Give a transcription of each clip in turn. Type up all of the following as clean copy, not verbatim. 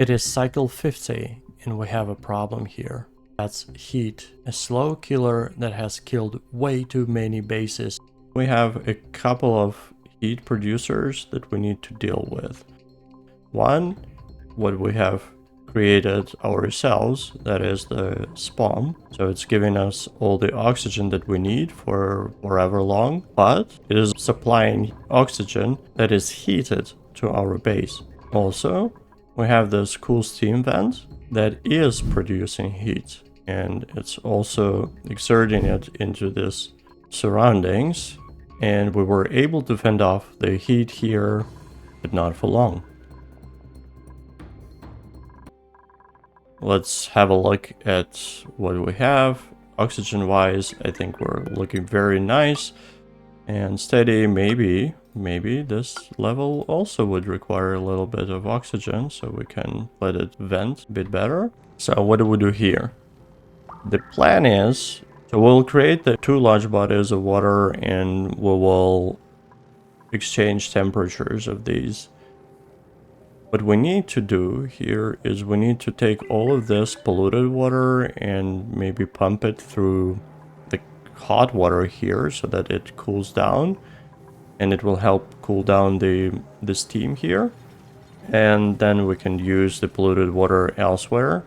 It is cycle 50 and we have a problem here. That's heat, a slow killer that has killed way too many bases. We have a couple of heat producers that we need to deal with. One, what we have created ourselves, that is the SPOM. So it's giving us all the oxygen that we need for forever long, but it is supplying oxygen that is heated to our base. Also, we have this cool steam vent that is producing heat, and it's also exerting it into this surroundings, and we were able to fend off the heat here, but not for long. Let's have a look at what we have. Oxygen wise, I think we're looking very nice and steady. Maybe this level also would require a little bit of oxygen, so we can let it vent a bit better. So what do we do here? The plan is, so we'll create the two large bodies of water and we will exchange temperatures of these. What we need to do here is we need to take all of this polluted water and maybe pump it through the hot water here so that it cools down, and it will help cool down the steam here. And then we can use the polluted water elsewhere.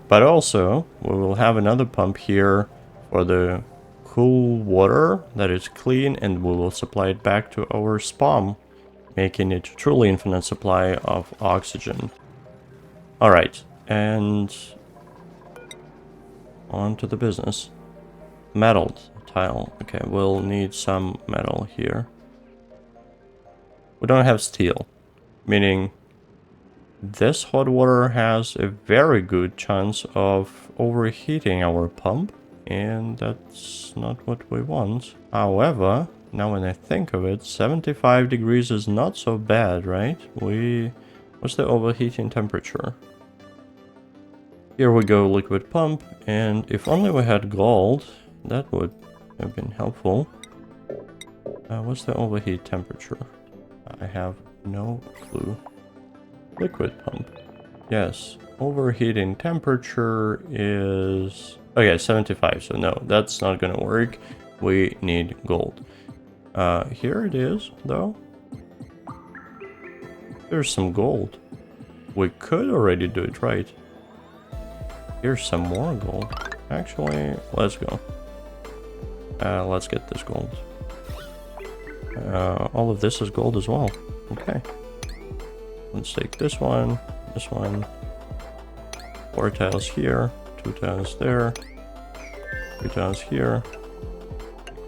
But also we will have another pump here for the cool water that is clean, and we will supply it back to our SPOM, making it a truly infinite supply of oxygen. Alright, and on to the business. Metal tile. Okay, we'll need some metal here. We don't have steel, meaning this hot water has a very good chance of overheating our pump, and that's not what we want. However, now when I think of it, 75 degrees is not so bad, right? What's the overheating temperature? Here we go, liquid pump, and if only we had gold, that would have been helpful. What's the overheat temperature? I have no clue. Liquid pump. Yes, overheating temperature is... okay, 75, so no, that's not gonna work. We need gold. Here it is, though. There's some gold. We could already do it right. Here's some more gold. Actually, let's go. Let's get this gold. All of this is gold as well. Okay. Let's take this one, 4 tiles here, 2 tiles there, 3 tiles here.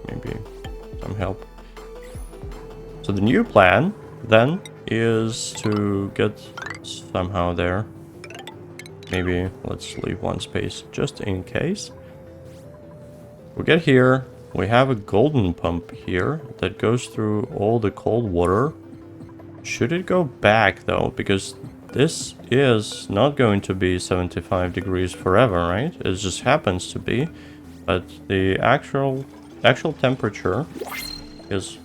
Maybe some help. So the new plan then is to get somehow there. Maybe let's leave one space just in case. We get here, we have a golden pump here that goes through all the cold water. Should it go back though? Because this is not going to be 75 degrees forever, right? It just happens to be. But the actual temperature is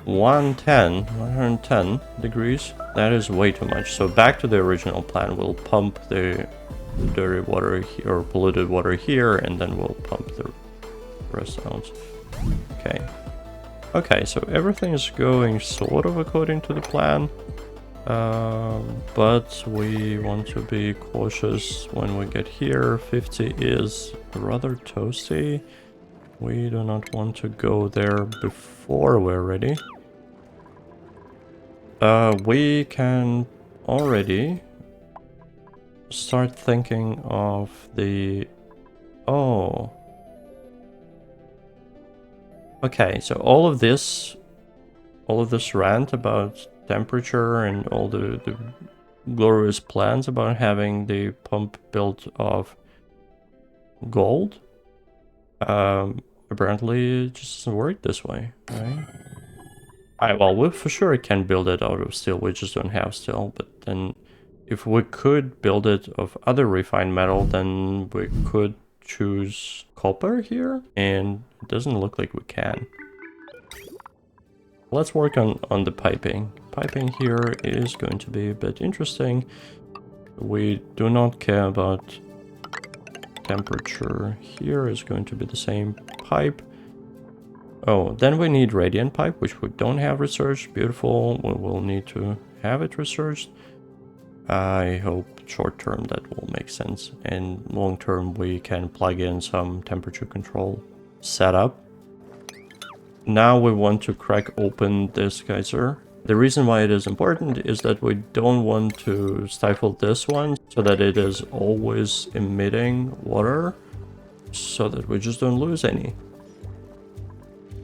110 degrees. That is way too much. So back to the original plan. We'll pump the dirty water here, or polluted water here, and then we'll pump the rest out. Okay, so everything is going sort of according to the plan. But we want to be cautious when we get here. 50 is rather toasty. We do not want to go there before we're ready. We can already start thinking of the... oh. Okay, so all of this rant about temperature and all the glorious plans about having the pump built of gold, apparently it just doesn't work this way, right? Well, we for sure can build it out of steel, we just don't have steel, but then if we could build it of other refined metal, then we could choose copper here, and it doesn't look like we can. Let's work on the piping. Piping here is going to be a bit interesting. We do not care about temperature. Here is going to be the same pipe. Oh, then we need radiant pipe, which we don't have researched. Beautiful. We will need to have it researched. I hope short term that will make sense. And long term we can plug in some temperature control setup. Now we want to crack open this geyser. The reason why it is important is that we don't want to stifle this one so that it is always emitting water so that we just don't lose any.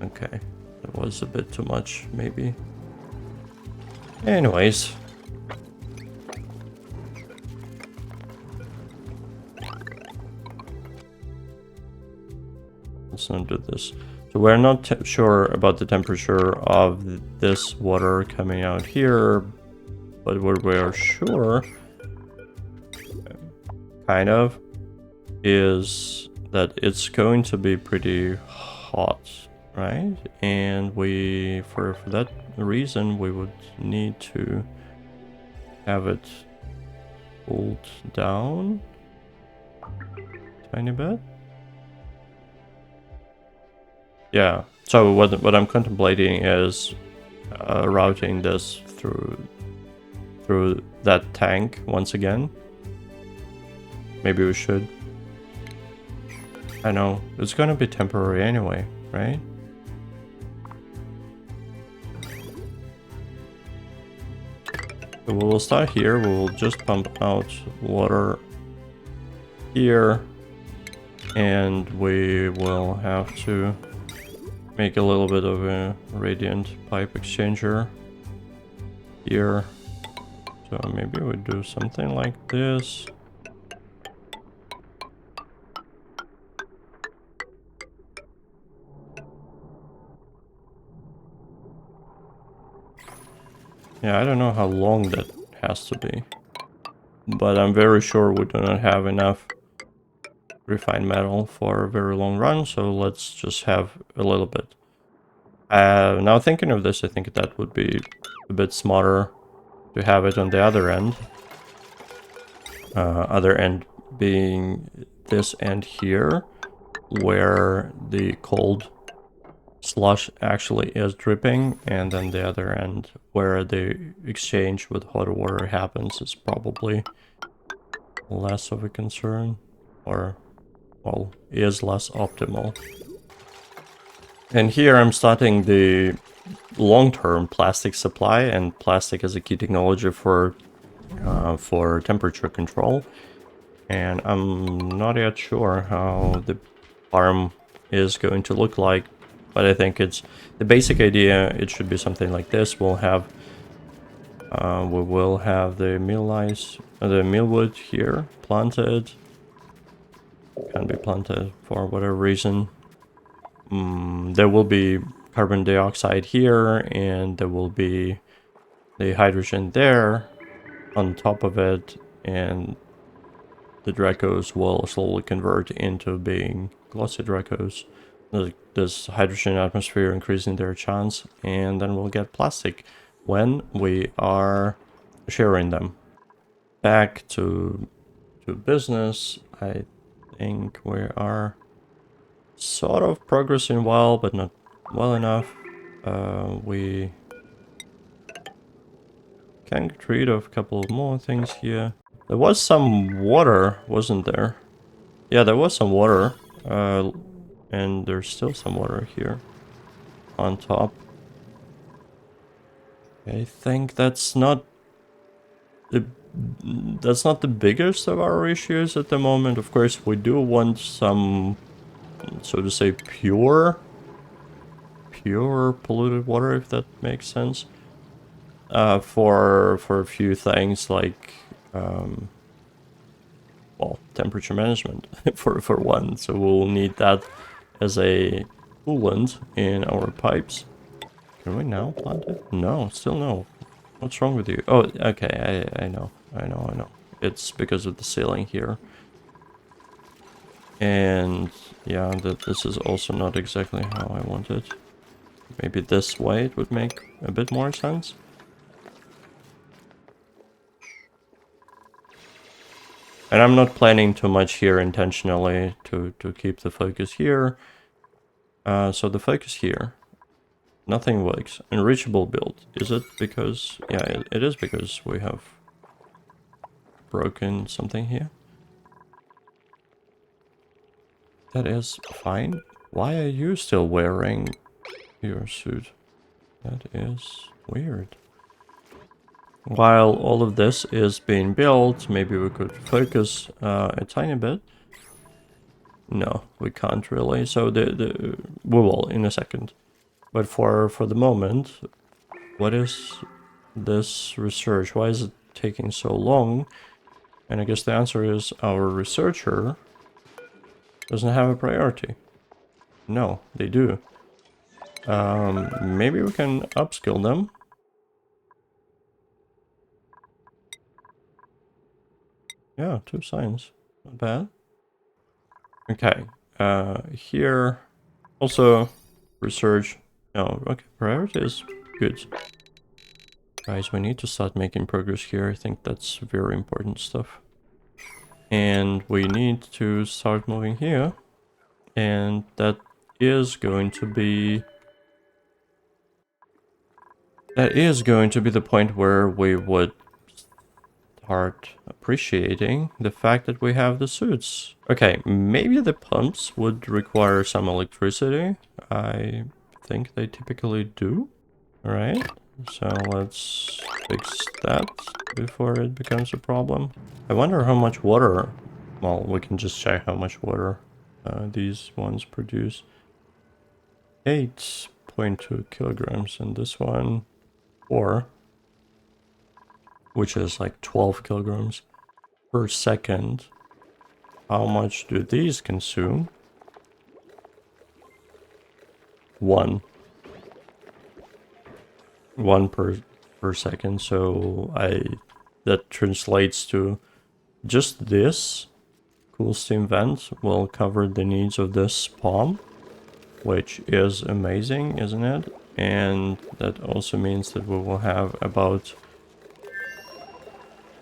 Okay, that was a bit too much, maybe. Anyways. Let's not do this. So we're not sure about the temperature of this water coming out here, but what we're sure, kind of, is that it's going to be pretty hot, right? And we, for that reason, we would need to have it cooled down a tiny bit. Yeah, so what I'm contemplating is routing this through that tank once again. Maybe we should. I know, it's gonna be temporary anyway, right? So we will start here, we will just pump out water here, and we will have to make a little bit of a radiant pipe exchanger here. So maybe we do something like this. Yeah, I don't know how long that has to be, but I'm very sure we do not have enough refined metal for a very long run, so let's just have a little bit. Now thinking of this, I think that would be a bit smarter to have it on the other end. Other end being this end here, where the cold slush actually is dripping, and then the other end where the exchange with hot water happens is probably less of a concern, or well, is less optimal. And here I'm starting the long-term plastic supply, and plastic is a key technology for temperature control. And I'm not yet sure how the farm is going to look like, but I think it's the basic idea. It should be something like this. We'll have we will have the mealwood here planted. Can't be planted for whatever reason. There will be carbon dioxide here, and there will be the hydrogen there on top of it, and the Dracos will slowly convert into being glossy Dracos. This hydrogen atmosphere increasing their chance, and then we'll get plastic when we are sharing them. Back to business. I think we are sort of progressing well, but not well enough. We can get rid of a couple more things here. There was some water, wasn't there? Yeah, there was some water, and there's still some water here on top. I think that's not the biggest of our issues at the moment. Of course, we do want some, so to say, pure polluted water, if that makes sense. For a few things like well, temperature management for one. So we'll need that as a coolant in our pipes. Can we now plant it? No, still no. What's wrong with you? Oh, okay, I know. It's because of the ceiling here. And yeah, this is also not exactly how I want it. Maybe this way it would make a bit more sense. And I'm not planning too much here intentionally to keep the focus here. So the focus here. Nothing works. Unreachable build. Is it because... Yeah, it is because we have broken something here. That is fine. Why are you still wearing your suit? That is weird. While all of this is being built, maybe we could focus a tiny bit. No, we can't really. So we will in a second. But for the moment, what is this research? Why is it taking so long? And I guess the answer is our researcher doesn't have a priority. No, they do. Maybe we can upskill them. Yeah, 2 signs. Not bad. Okay. Here also research. No, okay, priority is good. Guys, we need to start making progress here. I think that's very important stuff. And we need to start moving here. And that is going to be... That is going to be the point where we would start appreciating the fact that we have the suits. Okay, maybe the pumps would require some electricity. I think they typically do. Alright, so let's fix that before it becomes a problem. I wonder how much water... Well, we can just check how much water these ones produce. 8.2 kilograms, and this one 4, which is like 12 kilograms per second. How much do these consume? 1 per second. So that translates to just this cool steam vent will cover the needs of this SPOM, which is amazing, isn't it? And that also means that we will have about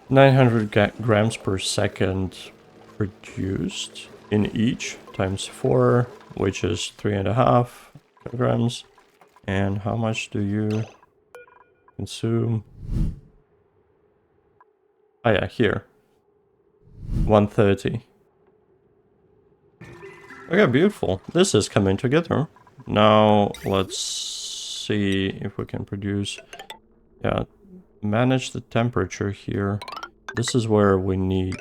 900 grams per second produced in each, times 4, which is 3.5 kilograms. And how much do you consume? Oh yeah, here. 130. Okay, beautiful. This is coming together. Now let's see if we can produce... Yeah, manage the temperature here. This is where we need...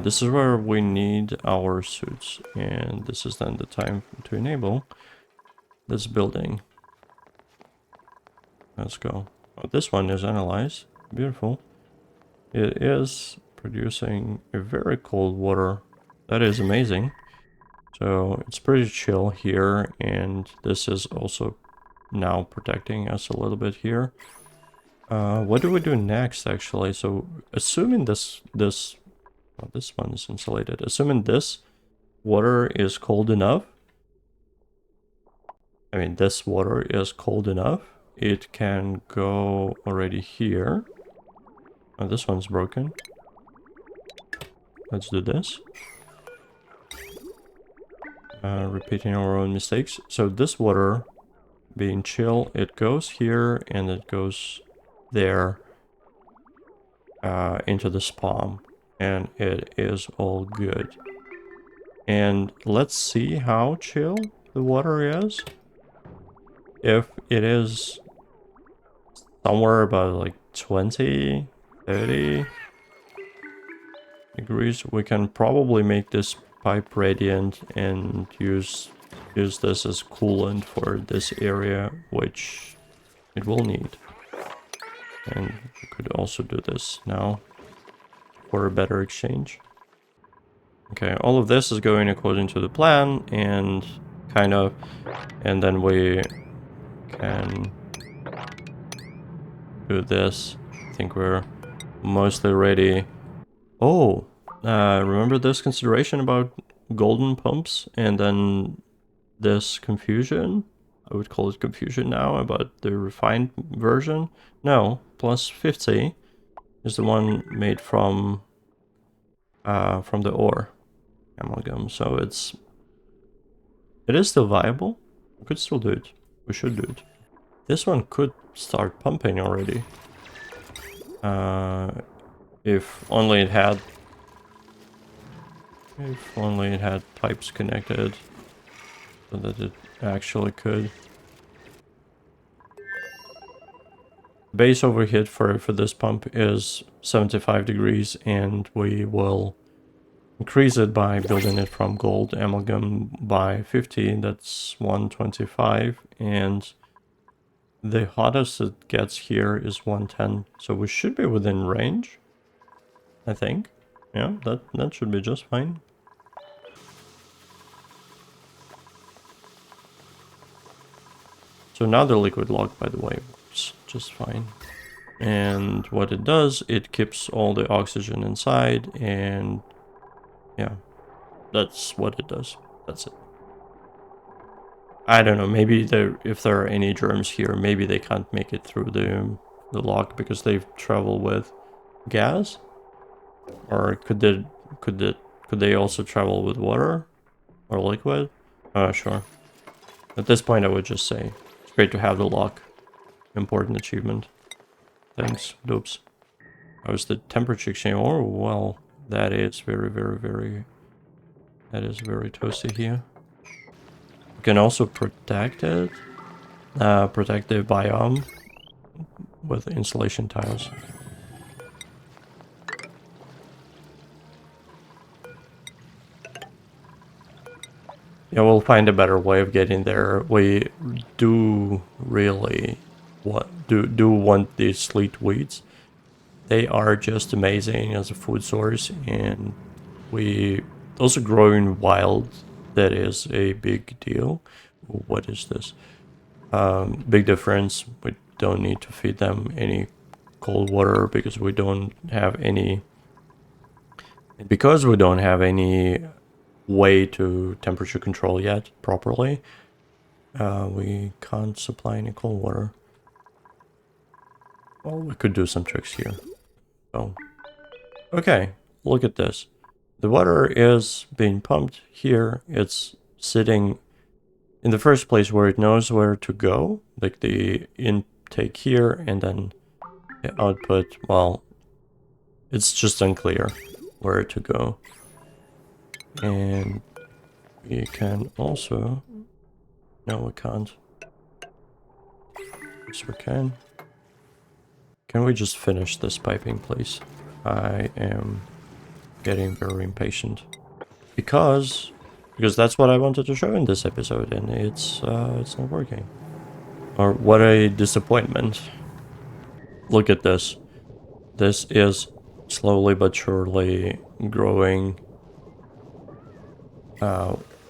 this is where we need our suits. And this is then the time to enable this building. Let's go. Oh, this one is analyzed. Beautiful. It is producing a very cold water. That is amazing. So it's pretty chill here, and this is also now protecting us a little bit here. What do we do next, actually? So assuming this one is insulated. Assuming this water is cold enough. I mean, this water is cold enough. It can go already here. Oh, this one's broken. Let's do this. Repeating our own mistakes. So this water being chill, it goes here and it goes there into the SPOM, and it is all good. And let's see how chill the water is. If it is somewhere about like 20, 30 degrees, we can probably make this pipe radiant and use this as coolant for this area, which it will need. And we could also do this now for a better exchange. Okay, all of this is going according to the plan, and and then we can do this. I think we're mostly ready. Oh, remember this consideration about golden pumps and then this confusion? I would call it confusion now about the refined version. No, plus 50 is the one made from the ore amalgam. So it is still viable. We could still do it. We should do it. This one could start pumping already. If only it had pipes connected so that it actually could. Base overheat for this pump is 75 degrees, and we will increase it by building it from gold amalgam by 50. That's 125, and the hottest it gets here is 110. So we should be within range, I think. Yeah, that should be just fine. So now the liquid lock, by the way, works just fine. And what it does, it keeps all the oxygen inside, and yeah, that's what it does. That's it. I don't know, maybe if there are any germs here, maybe they can't make it through the lock because they've traveled with gas? Or could they also travel with water or liquid? Sure. At this point I would just say it's great to have the lock. Important achievement. Thanks, dopes. How's the temperature exchange? Oh well, that is very toasty here. You can also protect it. Protect the biome with insulation tiles. Yeah, we'll find a better way of getting there. We do really want these sleet weeds. They are just amazing as a food source, and those are growing wild. That is a big deal. What is this? Big difference. We don't need to feed them any cold water because we don't have any way to temperature control yet properly. We can't supply any cold water. Well, we could do some tricks here. Oh, okay, look at this. The water is being pumped here. It's sitting in the first place where it knows where to go, like the intake here, and then the output, well, it's just unclear where to go. And we can also... No, we can't. Yes, we can. Can we just finish this piping, please? I am getting very impatient. Because that's what I wanted to show in this episode, and it's not working. Or what a disappointment. Look at this. This is slowly but surely growing,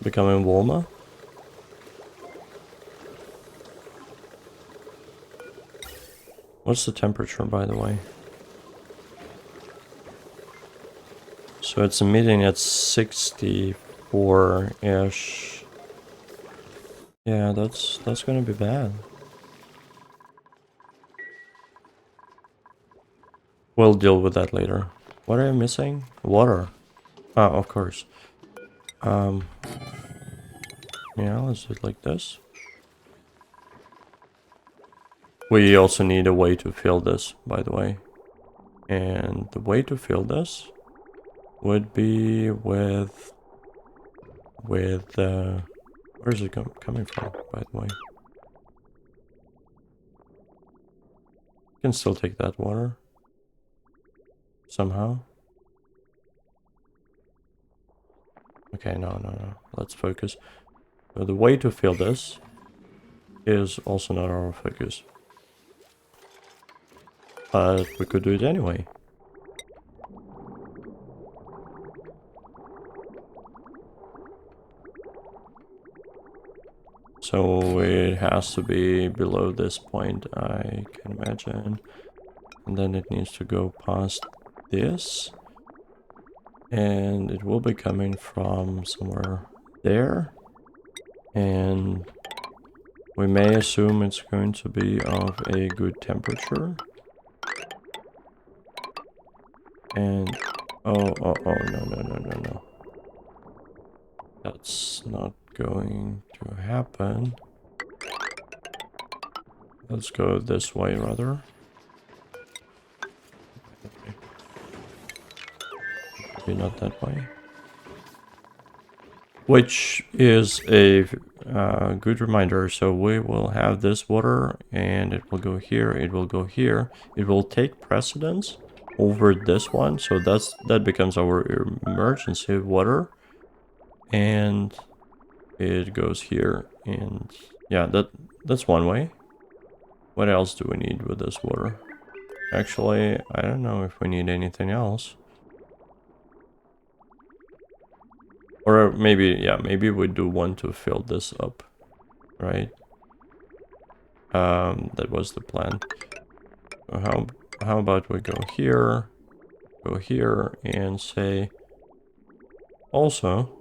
becoming warmer. What's the temperature, by the way? So it's emitting at 64-ish. Yeah, that's gonna be bad. We'll deal with that later. What are you missing? Water. Oh, of course. Yeah, let's do it like this. We also need a way to fill this, by the way. And the way to fill this would be with where's it coming from, by the way? You can still take that water somehow. Okay, no. Let's focus. So the way to fill this is also not our focus. But we could do it anyway. So it has to be below this point, I can imagine. And then it needs to go past this. And it will be coming from somewhere there. And we may assume it's going to be of a good temperature. And oh, no. That's not going to happen. Let's go this way rather. Okay. Maybe not that way. Which is a good reminder. So we will have this water and it will go here, it will go here. It will take precedence over this one. So that becomes our emergency water. And it goes here. And yeah, that's one way. What else do we need with this water? Actually, I don't know if we need anything else. Or maybe, yeah, maybe we do want to fill this up, right? That was the plan. So how about we go here, and say, also,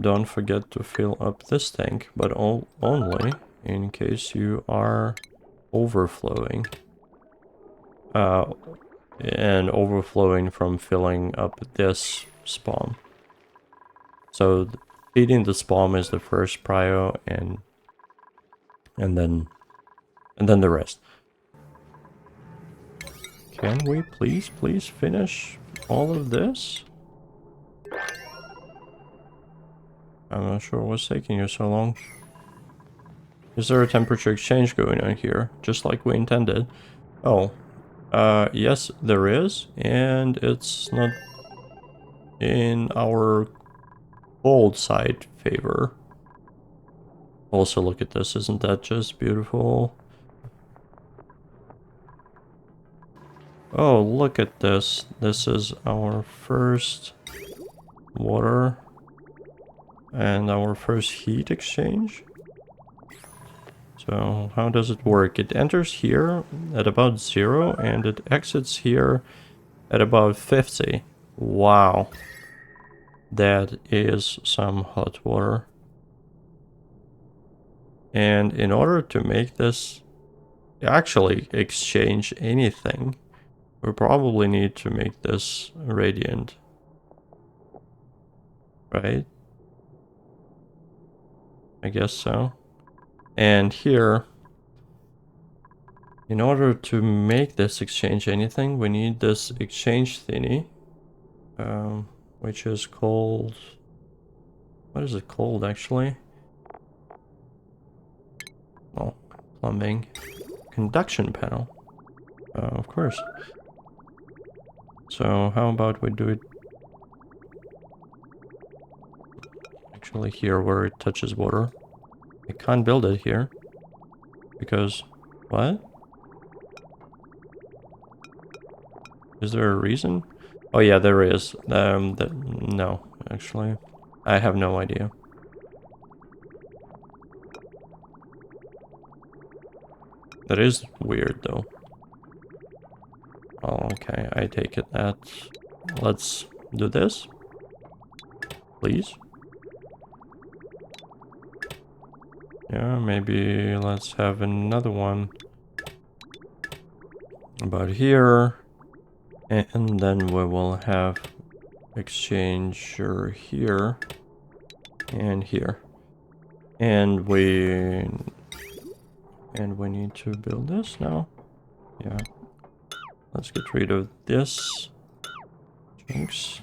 don't forget to fill up this tank, but only in case you are overflowing. And overflowing from filling up this SPOM. So feeding the SPOM is the first prio, and then the rest. Can we please finish all of this? I'm not sure what's taking you so long. Is there a temperature exchange going on here, just like we intended? Oh, yes, there is, and it's not in our cold side favor. Also, look at this. Isn't that just beautiful? Oh, look at this. This is our first water and our first heat exchange. So how does it work? It enters here at about 0 and it exits here at about 50. Wow. That is some hot water. And in order to make this actually exchange anything, we probably need to make this radiant. Right? I guess so. And here, in order to make this exchange anything, we need this exchange thingy, which is called... What is it called, actually? Oh, plumbing. Conduction panel. Of course. So how about we do it actually here where it touches water? I can't build it here. Because... What? Is there a reason? Oh yeah, there is. No, actually. I have no idea. That is weird though. Oh, okay, I take it that... Let's do this. Please. Yeah, maybe let's have another one about here. And then we will have exchanger here and here. And we need to build this now. Yeah. Let's get rid of this. Jinx.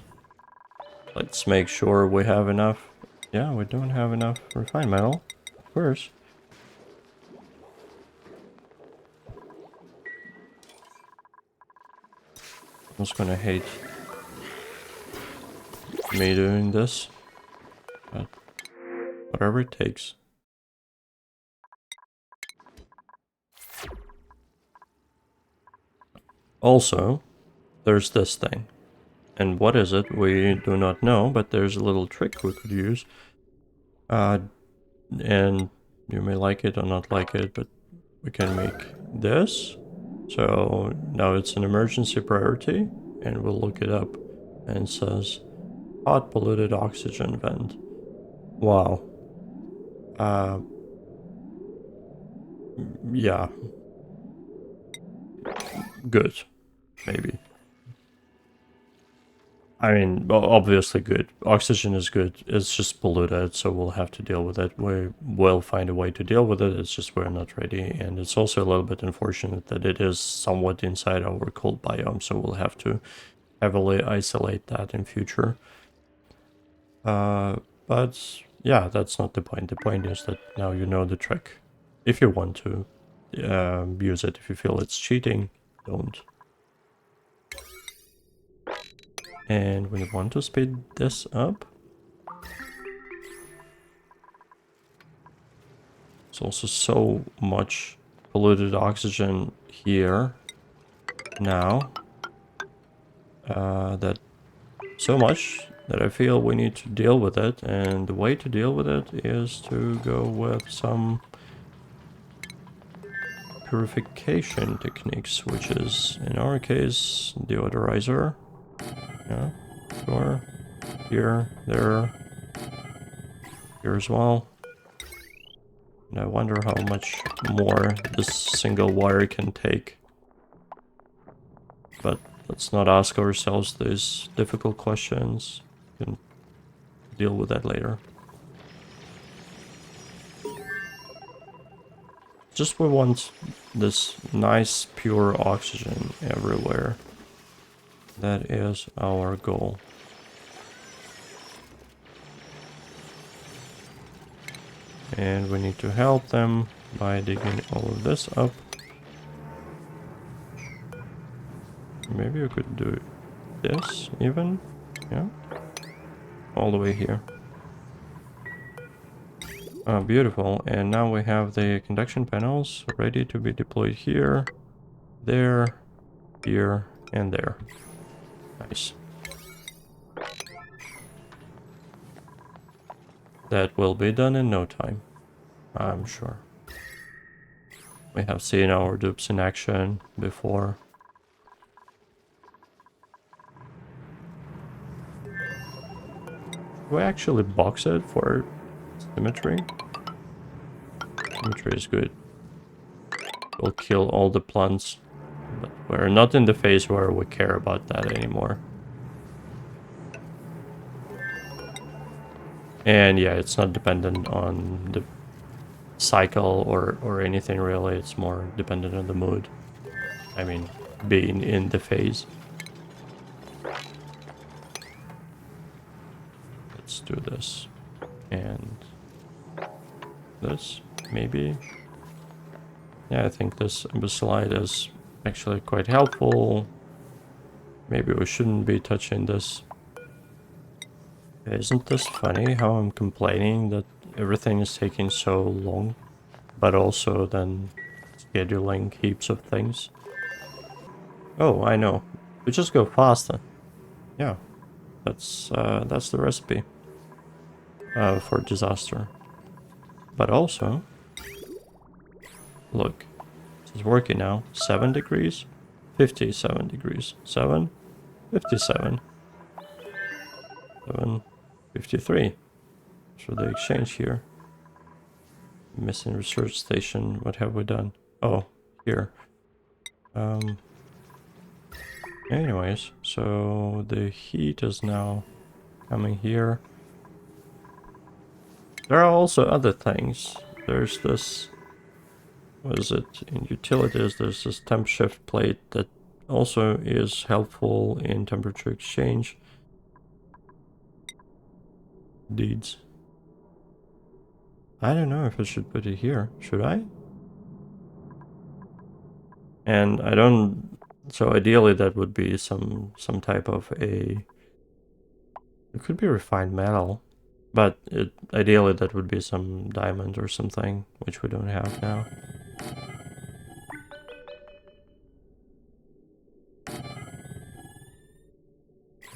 Let's make sure we have enough. Yeah, we don't have enough refined metal. Of course. Who's gonna hate me doing this? But whatever it takes. Also, there's this thing. And what is it? We do not know, but there's a little trick we could use. And you may like it or not like it, but we can make this. So now it's an emergency priority, and we'll look it up. And it says, hot polluted oxygen vent. Wow. Yeah. good, maybe. I mean, obviously good. Oxygen is good. It's just polluted, so we'll have to deal with it. We will find a way to deal with it. It's just we're not ready. And it's also a little bit unfortunate that it is somewhat inside our cold biome, so we'll have to heavily isolate that in future. But yeah, that's not the point. The point is that now you know the trick. If you want to use it, if you feel it's cheating, don't. And we want to speed this up. There's also so much polluted oxygen here now that so much that I feel we need to deal with it, and the way to deal with it is to go with some purification techniques, which is in our case deodorizer. Yeah, sure. Here, there, here as well. And I wonder how much more this single wire can take. But let's not ask ourselves these difficult questions. We can deal with that later. Just we want this nice pure oxygen everywhere. That is our goal. And we need to help them by digging all of this up. Maybe we could do this even. Yeah. All the way here. Oh, beautiful. And now we have the conduction panels ready to be deployed here, there, here, and there. Nice. That will be done in no time, I'm sure. We have seen our dupes in action before. Do we actually box it for symmetry? Symmetry is good. We'll kill all the plants, but we're not in the phase where we care about that anymore. And yeah, it's not dependent on the cycle or anything really. It's more dependent on the mood. I mean, being in the phase. Let's do this. And this, maybe. Yeah, I think this slide is actually quite helpful. Maybe we shouldn't be touching this. Isn't this funny how I'm complaining that everything is taking so long, but also then scheduling heaps of things? Oh, I know. We just go faster. Yeah, that's the recipe for disaster. But also, look, it's working now. 7 degrees, 57 degrees, 7, 57, 7, 53. So the exchange here. Missing research station. What have we done? Oh, here. Anyways, so the heat is now coming here. There are also other things. There's this, what is it, in utilities, there's this temp shift plate that also is helpful in temperature exchange. Deeds. I don't know if I should put it here. Should I? And I don't, so ideally that would be some type of a, it could be refined metal. But ideally that would be some diamond or something, which we don't have now.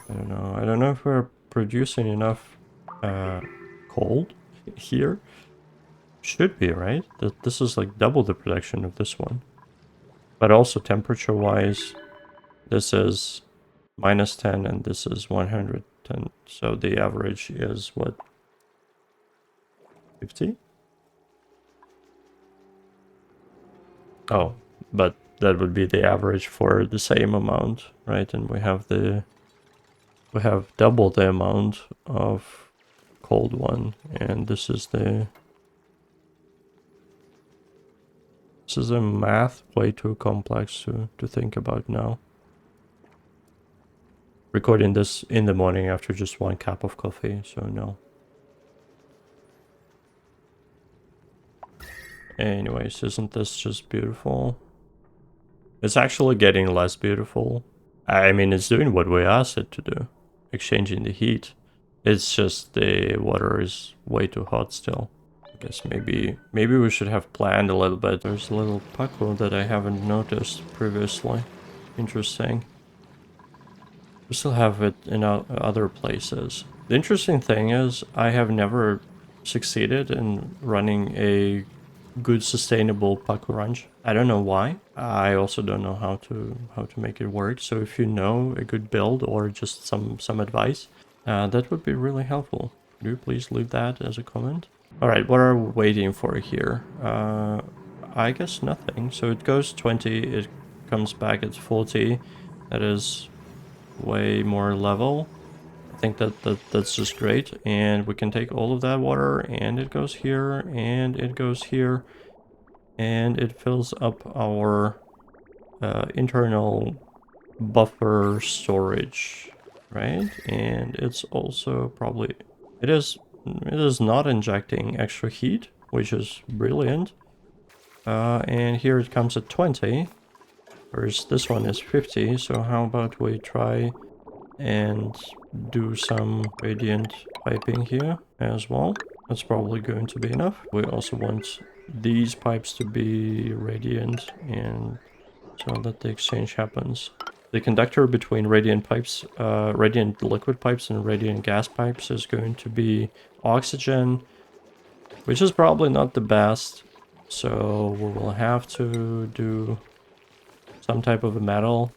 I don't know. I don't know if we're producing enough coal here. Should be, right? This is like double the production of this one. But also temperature-wise, this is -10 and this is 110. So the average is what? 50? Oh, but that would be the average for the same amount, right? And we have double the amount of cold one, and this is a math way too complex to think about now. Recording this in the morning after just 1 cup of coffee, so no. Anyways, isn't this just beautiful? It's actually getting less beautiful. I mean, it's doing what we asked it to do, exchanging the heat. It's just the water is way too hot still. I guess maybe we should have planned a little bit. There's a little puckle that I haven't noticed previously. Interesting. We still have it in other places. The interesting thing is I have never succeeded in running a good sustainable puckle range. I don't know why. I also don't know how to make it work. So if you know a good build or just some advice, that would be really helpful. Could you please leave that as a comment? All right, what are we waiting for here? I guess nothing. So it goes 20, it comes back at 40. That is way more level. I think that's just great. And we can take all of that water and it goes here and it goes here. And it fills up our internal buffer storage, right? And it's also probably, it is not injecting extra heat, which is brilliant. And here it comes at 20, whereas this one is 50. So how about we try and do some radiant piping here as well. That's probably going to be enough. We also want these pipes to be radiant, and so that the exchange happens. The conductor between radiant pipes, radiant liquid pipes and radiant gas pipes is going to be oxygen, which is probably not the best. So we will have to do some type of a metal.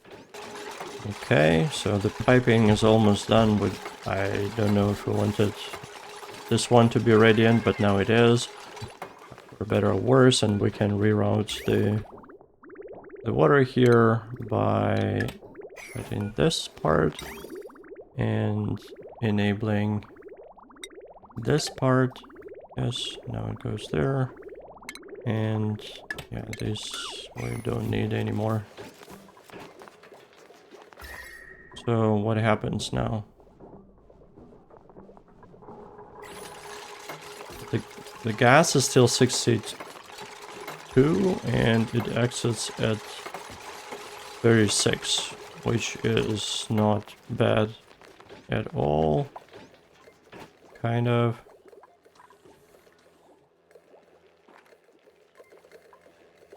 Okay, so the piping is almost done with, I don't know if we wanted this one to be radiant, but now it is. For better or worse, and we can reroute the water here by cutting this part and enabling this part. Yes, now it goes there. And yeah, this we don't need anymore. So what happens now? The gas is still 62 and it exits at 36, which is not bad at all. Kind of.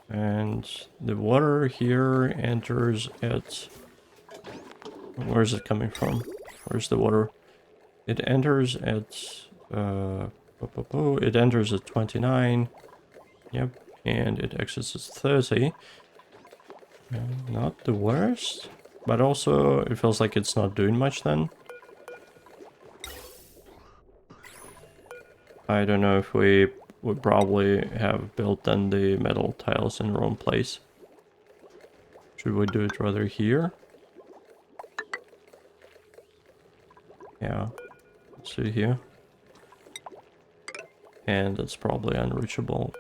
And the water here enters at... Where is it coming from? Where's the water? It enters at... it enters at 29. Yep. And it exits at 30. Not the worst. But also, it feels like it's not doing much then. I don't know if we would probably have built then the metal tiles in the wrong place. Should we do it rather here? Yeah. Let's see here. And that's probably unreachable.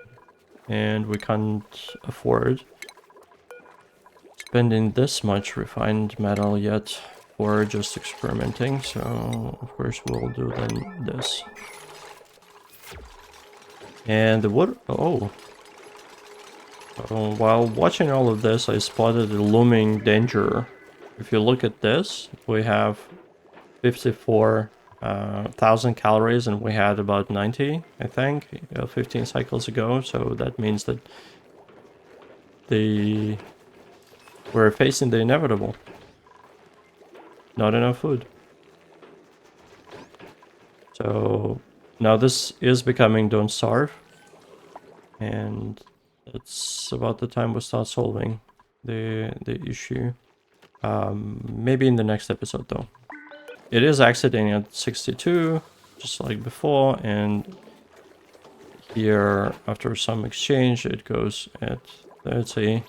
And we can't afford spending this much refined metal yet for just experimenting. So, of course, we'll do then this. And the wood... Oh. While watching all of this, I spotted a looming danger. If you look at this, we have 54,000 calories and we had about 90, I think, 15 cycles ago. So that means that we're facing the inevitable. Not enough food. So now this is becoming don't starve. And it's about the time we start solving the issue. Maybe in the next episode though. It is exiting at 62, just like before, and here after some exchange it goes at 30.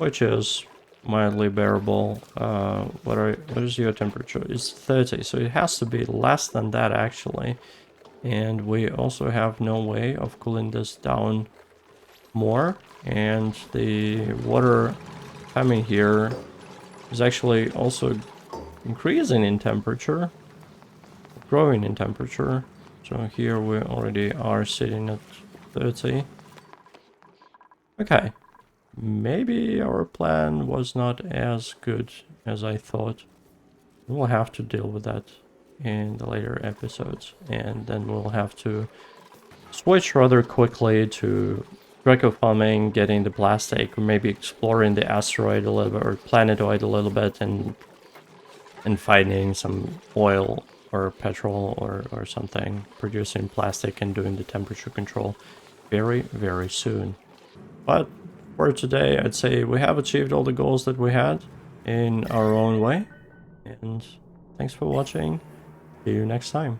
which is mildly bearable. What is your temperature? It's 30, so it has to be less than that actually. And we also have no way of cooling this down more, and the water coming here is actually also increasing in temperature, growing in temperature. So here we already are sitting at 30. Okay, maybe our plan was not as good as I thought. We'll have to deal with that in the later episodes, and then we'll have to switch rather quickly to Greco farming, getting the plastic, maybe exploring the asteroid a little bit, or planetoid a little bit, and finding some oil or petrol or something, producing plastic and doing the temperature control very, very soon. But for today, I'd say we have achieved all the goals that we had in our own way. And thanks for watching. See you next time.